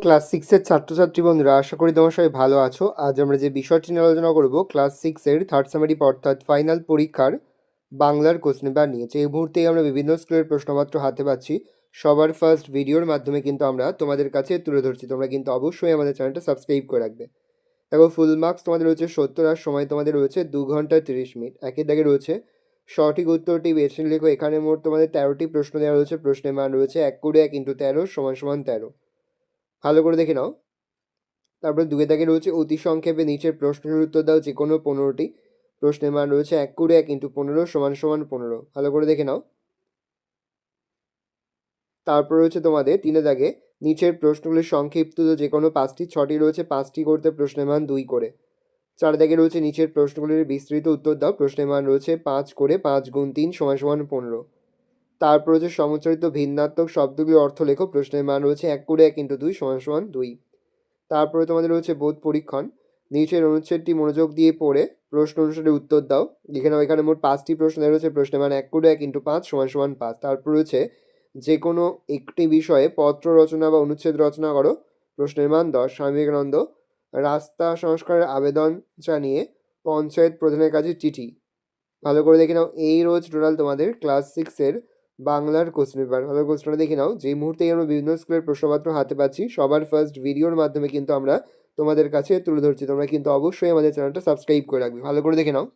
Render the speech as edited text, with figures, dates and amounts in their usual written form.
Class সিক্সের ছাত্রছাত্রী বন্ধুরা, আশা করি তোমার সবাই ভালো আছো। আজ আমরা যে বিষয়টি নিয়ে আলোচনা করব, ক্লাস সিক্সের থার্ড সেমিস্টার অর্থাৎ ফাইনাল পরীক্ষার বাংলার কোশ্চেন পেপার নিয়েছে। এই মুহূর্তেই আমরা বিভিন্ন স্কুলের প্রশ্নপত্র হাতে পাচ্ছি। সবার ফার্স্ট ভিডিওর মাধ্যমে কিন্তু আমরা তোমাদের কাছে তুলে ধরছি। তোমরা কিন্তু অবশ্যই আমাদের চ্যানেলটা সাবস্ক্রাইব করে রাখবে। দেখো, ফুল মার্কস তোমাদের রয়েছে 70, আর সময় তোমাদের রয়েছে 2 ঘন্টা 30 মিনিট। একের দাগে রয়েছে সঠিক উত্তরটি বেছে লেখো। এখানে মোট তোমাদের 13টি প্রশ্ন দেওয়া রয়েছে। প্রশ্নের মান রয়েছে 1 করে 1 ইন্টু 13 সমান সমান 13। ভালো করে দেখে নাও। তারপরে 2 দাগে রয়েছে অতি সংক্ষেপে নিচের প্রশ্নের উত্তর দাও যে কোনো 15টি। প্রশ্নের মান রয়েছে 1 করে 1 ইন্টু 15 সমান সমান 15। ভালো করে দেখে নাও। তারপর রয়েছে তোমাদের 3 দাগে নিচের প্রশ্নগুলির সংক্ষিপ্ত যে কোনো 5টি, 6টি রয়েছে 5টি করতে প্রশ্নের মান 2 করে। 4 দাগে রয়েছে নিচের প্রশ্নগুলির বিস্তৃত উত্তর দাও। প্রশ্নের মান রয়েছে 5 করে 5 গুণ 3 সমান সমান 15। তারপর রয়েছে সমুচ্চারিত ভিন্নাত্মক শব্দগুলির অর্থ লেখো। প্রশ্নের মান রয়েছে 1 করে 1 ইন্টু 2 সমান সমান 2। তারপরে তোমাদের রয়েছে বোধ পরীক্ষণ। নিচের অনুচ্ছেদটি মনোযোগ দিয়ে পড়ে প্রশ্ন অনুসারে উত্তর দাও। লিখে নাও। এখানে মোট 5টি প্রশ্ন দেওয়া রয়েছে। প্রশ্নের মান 1 করে 1 ইন্টু 5 সমান সমান 5। তারপর রয়েছে যে কোনো একটি বিষয়ে পত্র রচনা বা অনুচ্ছেদ রচনা করো। প্রশ্নের মান 10। স্বামী বিবেকানন্দ রাস্তা সংস্কারের আবেদন জানিয়ে পঞ্চায়েত প্রধানের কাছে চিঠি। ভালো করে দেখে নাও। এই রোজ টোটাল তোমাদের ক্লাস সিক্সের বাংলার কোশ্চেন পেপার। ভালো কোশ্চেনটা দেখে নাও। যেই মুহূর্তেই আমরা বিভিন্ন স্কুলের প্রশ্নপত্র হাতে পাচ্ছি, সবার ফার্স্ট ভিডিওর মাধ্যমে কিন্তু আমরা তোমাদের কাছে তুলে ধরছি। তোমরা কিন্তু অবশ্যই আমাদের চ্যানেলটা সাবস্ক্রাইব করে রাখবে। ভালো করে দেখে নাও।